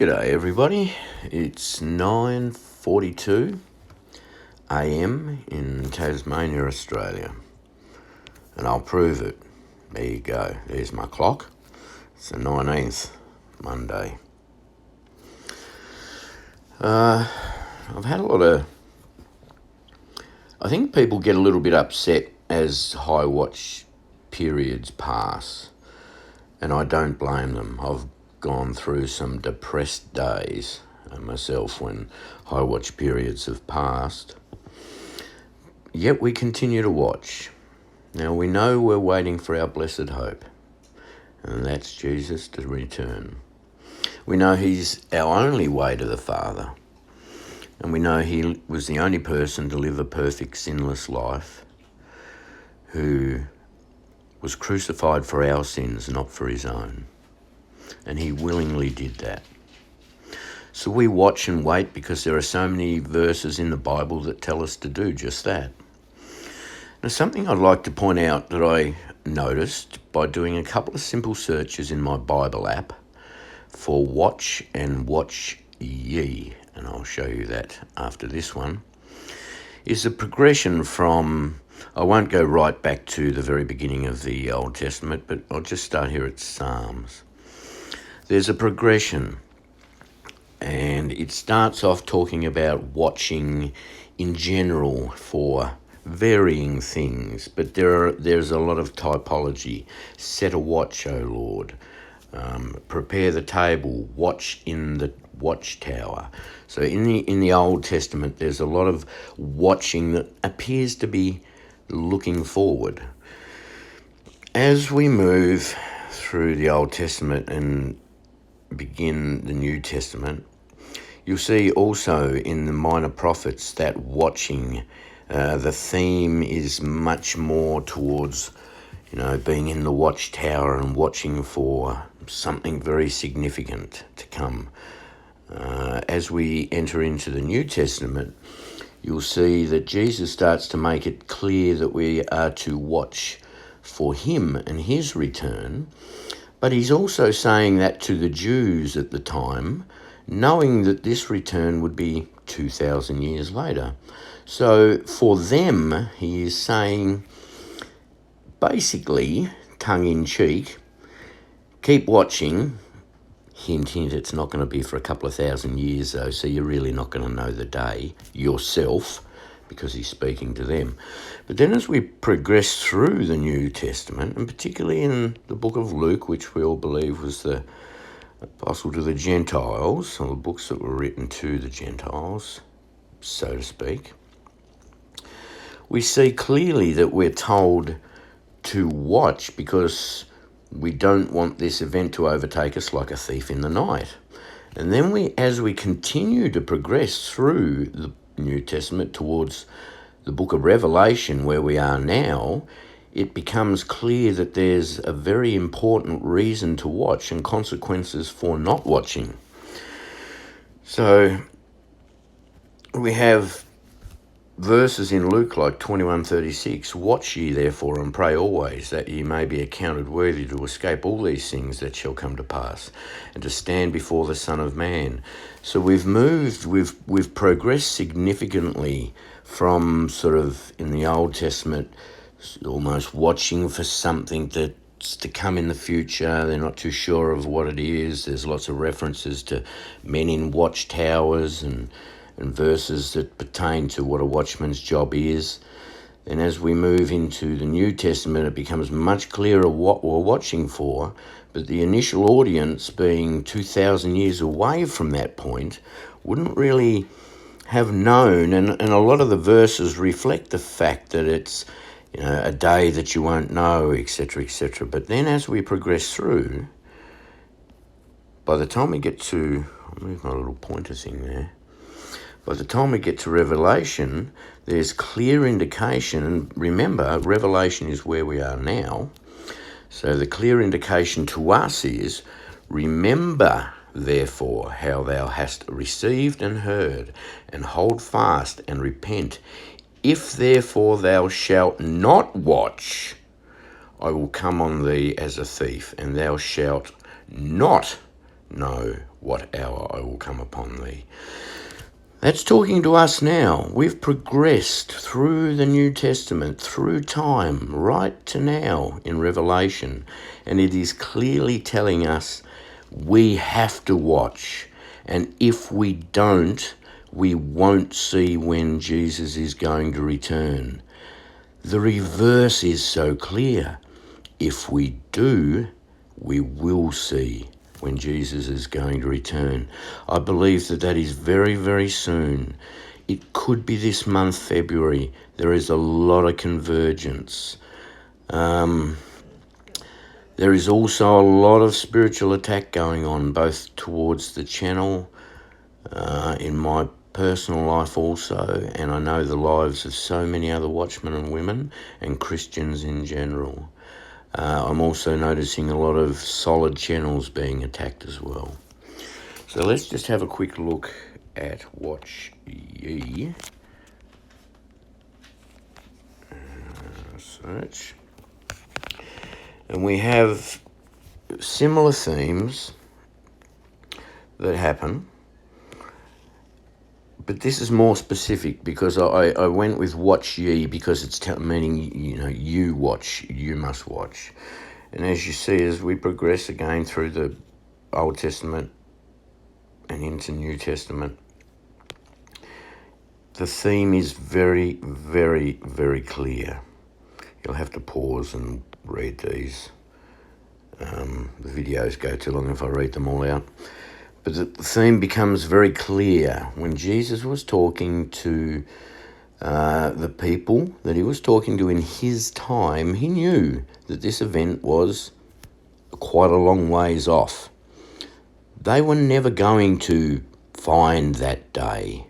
G'day everybody, it's 9:42 a.m. in Tasmania, Australia, and I'll prove it. There you go, there's my clock. It's the 19th, Monday. I've had a lot of... I think people get a little bit upset as high watch periods pass, and I don't blame them. I've gone through some depressed days myself when high watch periods have passed. Yet we continue to watch. Now we know we're waiting for our blessed hope, and that's Jesus to return. We know he's our only way to the Father, and we know he was the only person to live a perfect, sinless life, who was crucified for our sins, not for his own. And he willingly did that. So we watch and wait because there are so many verses in the Bible that tell us to do just that. Now, something I'd like to point out that I noticed by doing a couple of simple searches in my Bible app for watch and watch ye, and I'll show you that after this one, is the progression from... I won't go right back to the very beginning of the Old Testament, but I'll just start here at Psalms. There's a progression, and it starts off talking about watching in general for varying things, but there's a lot of typology. Set a watch, O Lord. Prepare the table. Watch in the watchtower. So in the Old Testament, there's a lot of watching that appears to be looking forward. As we move through the Old Testament and begin the New Testament, you'll see also in the minor prophets that watching, the theme is much more towards, being in the watchtower and watching for something very significant to come. As we enter into the New Testament, you'll see that Jesus starts to make it clear that we are to watch for him and his return. But he's also saying that to the Jews at the time, knowing that this return would be 2,000 years later. So for them, he is saying, basically, tongue-in-cheek, keep watching. Hint, hint, it's not going to be for a couple of thousand years, though, so you're really not going to know the day yourself, because he's speaking to them. But then as we progress through the New Testament, and particularly in the book of Luke, which we all believe was the apostle to the Gentiles, or the books that were written to the Gentiles, so to speak, we see clearly that we're told to watch because we don't want this event to overtake us like a thief in the night. And then as we continue to progress through the New Testament towards the book of Revelation, where we are now, it becomes clear that there's a very important reason to watch and consequences for not watching. So we have verses in Luke like 21:36, watch ye therefore and pray always, that ye may be accounted worthy to escape all these things that shall come to pass, and to stand before the Son of Man. So we've progressed significantly from sort of in the Old Testament, almost watching for something that's to come in the future. They're not too sure of what it is. There's lots of references to men in watchtowers and verses that pertain to what a watchman's job is. And as we move into the New Testament, it becomes much clearer what we're watching for. But the initial audience, being 2,000 years away from that point, wouldn't really have known. And a lot of the verses reflect the fact that it's a day that you won't know, etc., etc. But then as we progress through, by the time we get to... I'll move my little pointer thing there. By the time we get to Revelation, there's clear indication, and remember, Revelation is where we are now, so the clear indication to us is, remember, therefore, how thou hast received and heard, and hold fast and repent. If therefore thou shalt not watch, I will come on thee as a thief, and thou shalt not know what hour I will come upon thee. That's talking to us now. We've progressed through the New Testament, through time, right to now in Revelation. And it is clearly telling us we have to watch. And if we don't, we won't see when Jesus is going to return. The reverse is so clear. If we do, we will see when Jesus is going to return. I believe that is very, very soon. It could be this month, February. There is a lot of convergence. There is also a lot of spiritual attack going on, both towards the channel, in my personal life also, and I know the lives of so many other watchmen and women and Christians in general. I'm also noticing a lot of solid channels being attacked as well. So let's just have a quick look at Watch Ye. Search. And we have similar themes that happen, but this is more specific because I went with Watch Ye because it's meaning, you watch, you must watch. And as you see, as we progress again through the Old Testament and into New Testament, the theme is very, very, very clear. You'll have to pause and read these. The videos go too long if I read them all out. But the theme becomes very clear. When Jesus was talking to the people that he was talking to in his time, he knew that this event was quite a long ways off. They were never going to find that day.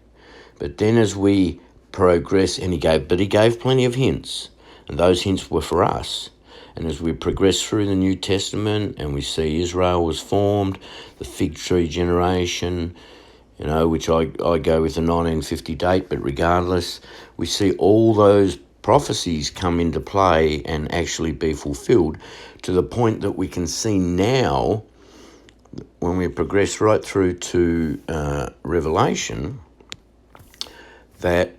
But then as we progress, and he gave plenty of hints, and those hints were for us. And as we progress through the New Testament and we see Israel was formed, the fig tree generation, which I go with the 1950 date, but regardless, we see all those prophecies come into play and actually be fulfilled to the point that we can see now, when we progress right through to Revelation, that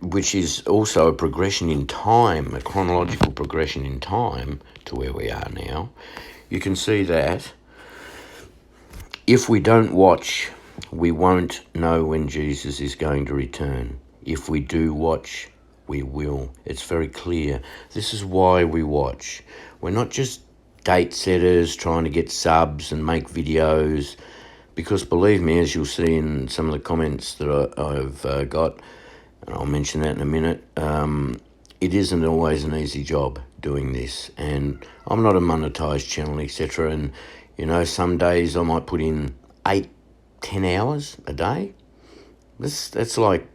which is also a progression in time, a chronological progression in time to where we are now. You can see that if we don't watch, we won't know when Jesus is going to return. If we do watch, we will. It's very clear. This is why we watch. We're not just date setters trying to get subs and make videos, because believe me, as you'll see in some of the comments that I've got, and I'll mention that in a minute, it isn't always an easy job doing this. And I'm not a monetized channel, etc. And, some days I might put in 8-10 hours a day. That's like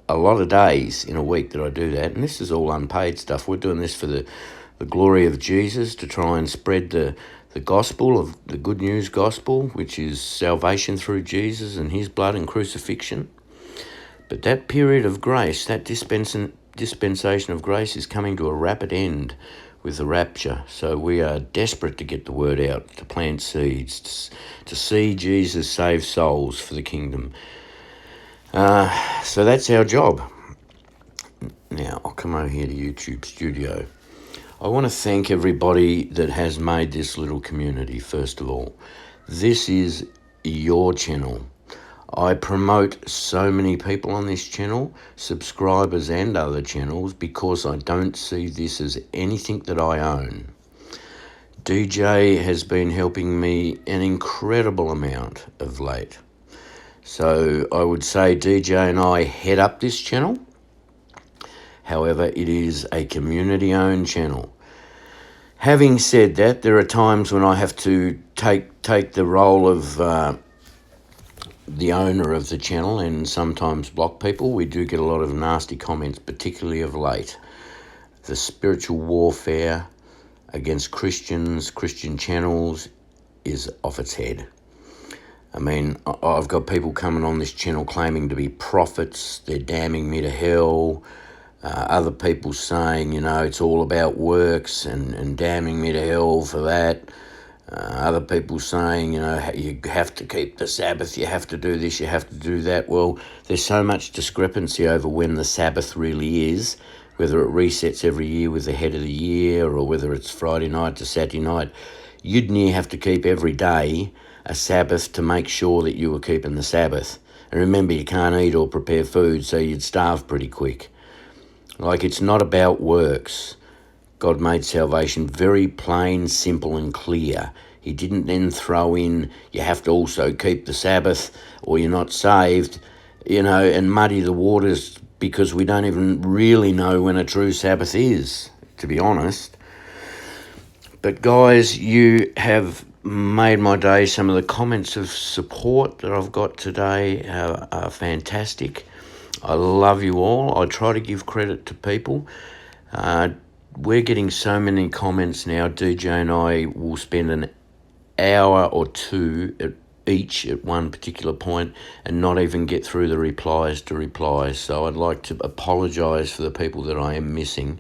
a lot of days in a week that I do that. And this is all unpaid stuff. We're doing this for the glory of Jesus, to try and spread the gospel of the good news gospel, which is salvation through Jesus and his blood and crucifixion. But that period of grace, that dispensation of grace, is coming to a rapid end with the rapture. So we are desperate to get the word out, to plant seeds, to see Jesus save souls for the kingdom. So that's our job. Now, I'll come over here to YouTube Studio. I want to thank everybody that has made this little community, first of all. This is your channel. I promote so many people on this channel, subscribers and other channels, because I don't see this as anything that I own. DJ has been helping me an incredible amount of late. So I would say DJ and I head up this channel. However, it is a community-owned channel. Having said that, there are times when I have to take the role of the owner of the channel and sometimes block people. We do get a lot of nasty comments, particularly of late. The spiritual warfare against Christians, Christian channels, is off its head. I mean, I've got people coming on this channel claiming to be prophets. They're damning me to hell. Other people saying, it's all about works and damning me to hell for that. Other people saying, you have to keep the Sabbath, you have to do this, you have to do that. Well, there's so much discrepancy over when the Sabbath really is, whether it resets every year with the head of the year or whether it's Friday night to Saturday night. You'd near have to keep every day a Sabbath to make sure that you were keeping the Sabbath. And remember, you can't eat or prepare food, so you'd starve pretty quick. Like, it's not about works. God made salvation very plain, simple and clear. He didn't then throw in, you have to also keep the Sabbath or you're not saved, and muddy the waters, because we don't even really know when a true Sabbath is, to be honest. But guys, you have made my day. Some of the comments of support that I've got today are fantastic. I love you all. I try to give credit to people. We're getting so many comments now. DJ and I will spend an hour or two each at one particular point and not even get through the replies to replies. So I'd like to apologise for the people that I am missing,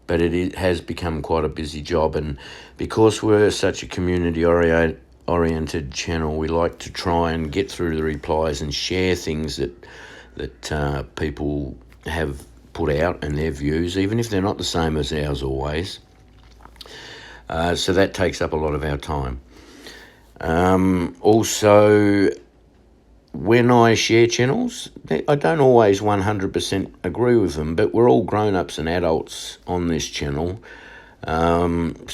but it has become quite a busy job, and because we're such a community-oriented channel, we like to try and get through the replies and share things that people have put out and their views, even if they're not the same as ours always. So that takes up a lot of our time. Also, when I share channels, I don't always 100% agree with them, but we're all grown-ups and adults on this channel. Sometimes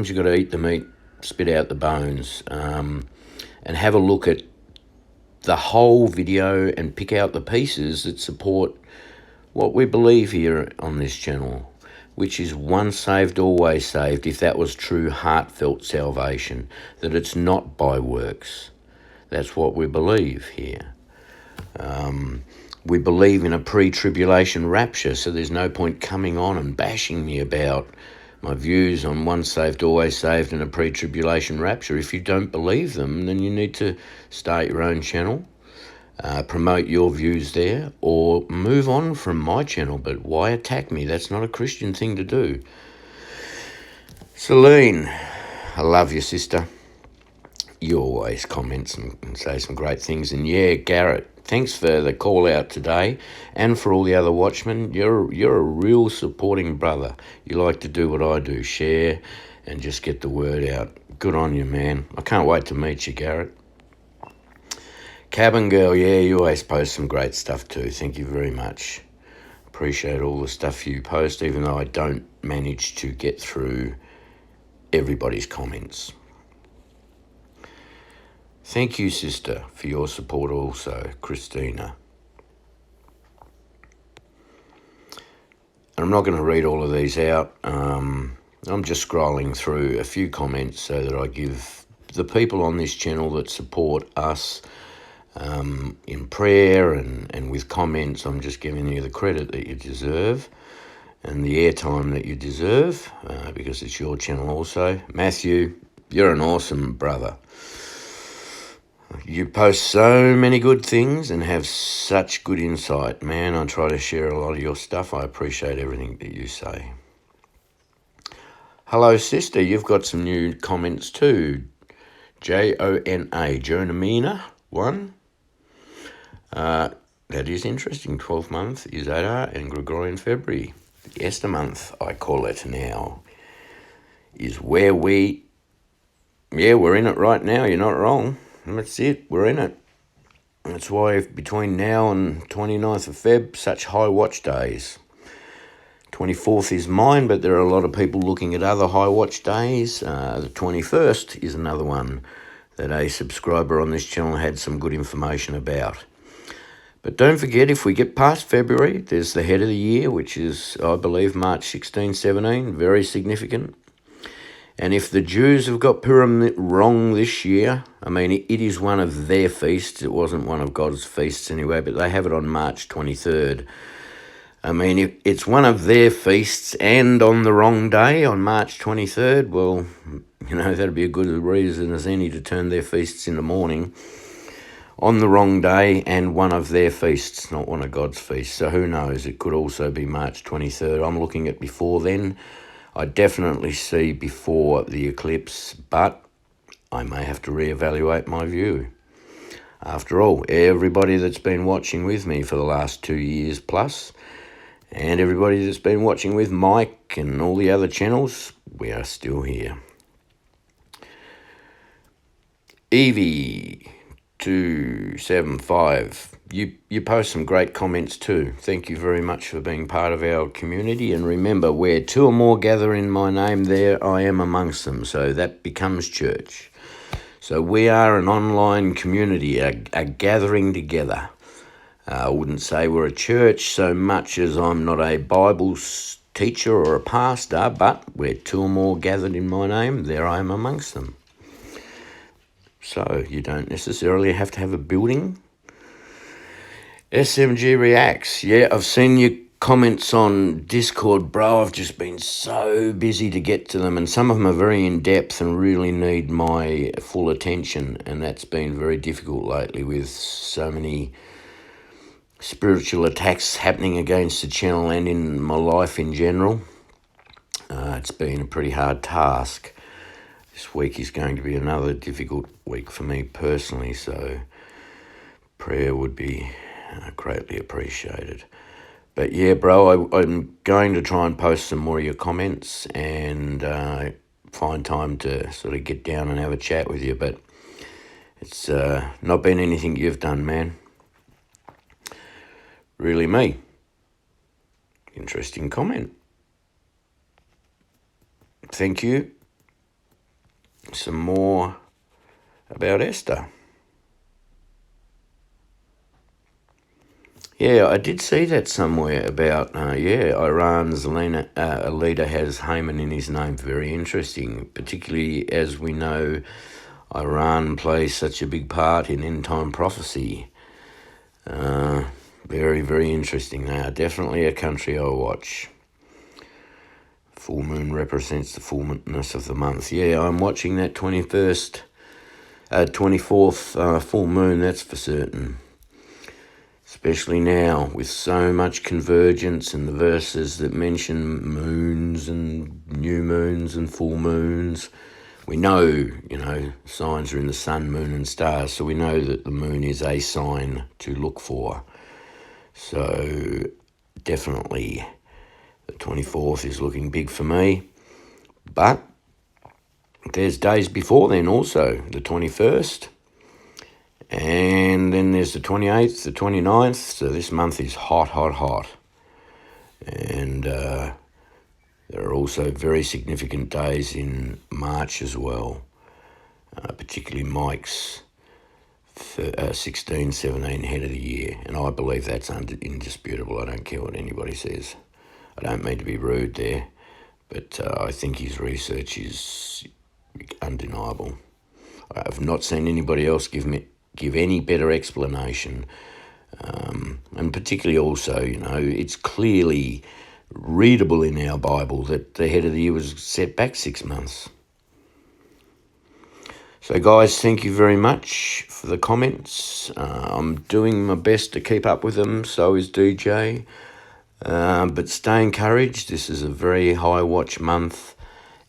you've got to eat the meat, spit out the bones, and have a look at the whole video and pick out the pieces that support what we believe here on this channel, which is once saved, always saved, if that was true heartfelt salvation, that it's not by works. That's what we believe here. We believe in a pre-tribulation rapture, so there's no point coming on and bashing me about my views on once saved, always saved and a pre-tribulation rapture. If you don't believe them, then you need to start your own channel, promote your views there, or move on from my channel. But why attack me? That's not a Christian thing to do. Celine, I love you, sister. You always comment and say some great things. And yeah, Garrett, thanks for the call out today, and for all the other watchmen. You're a real supporting brother. You like to do what I do, share and just get the word out. Good on you, man. I can't wait to meet you, Garrett. Cabin Girl, yeah, you always post some great stuff too. Thank you very much. Appreciate all the stuff you post, even though I don't manage to get through everybody's comments. Thank you, sister, for your support also, Christina. And I'm not going to read all of these out. I'm just scrolling through a few comments so that I give the people on this channel that support us in prayer and with comments. I'm just giving you the credit that you deserve and the airtime that you deserve, because it's your channel also. Matthew, you're an awesome brother. You post so many good things and have such good insight. Man, I try to share a lot of your stuff. I appreciate everything that you say. Hello, sister. You've got some new comments too. Jona 1. That is interesting. 12th month is Adar and Gregorian February. The Esther month, I call it now, is where we're in it right now. You're not wrong. That's it. We're in it. That's why between now and 29th of Feb, such high watch days. 24th is mine, but there are a lot of people looking at other high watch days. The 21st is another one that a subscriber on this channel had some good information about. But don't forget, if we get past February, there's the head of the year, which is, I believe, March 16, 17, very significant. And if the Jews have got Purim wrong this year, I mean, it is one of their feasts. It wasn't one of God's feasts anyway, but they have it on March 23rd. I mean, if it's one of their feasts and on the wrong day, on March 23rd, well, that'd be a good reason as any to turn their feasts into mourning. On the wrong day and one of their feasts, not one of God's feasts. So who knows? It could also be March 23rd. I'm looking at before then. I definitely see before the eclipse, but I may have to reevaluate my view. After all, everybody that's been watching with me for the last 2 years plus, and everybody that's been watching with Mike and all the other channels, we are still here. Evie275, you post some great comments too. Thank you very much for being part of our community. And remember, where two or more gather in my name, there I am amongst them. So that becomes church. So we are an online community, a gathering together. I wouldn't say we're a church so much as I'm not a Bible teacher or a pastor, but where two or more gathered in my name, there I am amongst them. So you don't necessarily have to have a building. SMG Reacts. Yeah, I've seen your comments on Discord, bro. I've just been so busy to get to them, and some of them are very in-depth and really need my full attention, and that's been very difficult lately with so many spiritual attacks happening against the channel and in my life in general. It's been a pretty hard task. This week is going to be another difficult week for me personally, so prayer would be greatly appreciated. But yeah, bro, I'm going to try and post some more of your comments and find time to sort of get down and have a chat with you. But it's not been anything you've done, man. Really me. Interesting comment. Thank you. Some more about Esther. Yeah, I did see that somewhere about, Iran's leader has Haman in his name. Very interesting, particularly as we know Iran plays such a big part in end-time prophecy. Very, very interesting. They are definitely a country I'll watch. Full moon represents the fullness of the month. Yeah, I'm watching that 24th full moon, that's for certain. Especially now, with so much convergence and the verses that mention moons and new moons and full moons. We know, signs are in the sun, moon and stars, so we know that the moon is a sign to look for. So definitely the 24th is looking big for me. But there's days before then also, the 21st. And then there's the 28th, the 29th. So this month is hot, hot, hot. And there are also very significant days in March as well, particularly Mike's 16, 17 head of the year. And I believe that's indisputable. I don't care what anybody says. I don't mean to be rude there, but I think his research is undeniable. I have not seen anybody else give any better explanation. And particularly also, it's clearly readable in our Bible that the head of the year was set back 6 months. So guys, thank you very much for the comments. I'm doing my best to keep up with them, so is DJ. But stay encouraged. This is a very high watch month.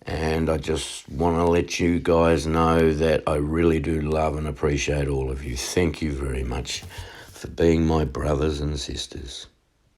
And I just want to let you guys know that I really do love and appreciate all of you. Thank you very much for being my brothers and sisters.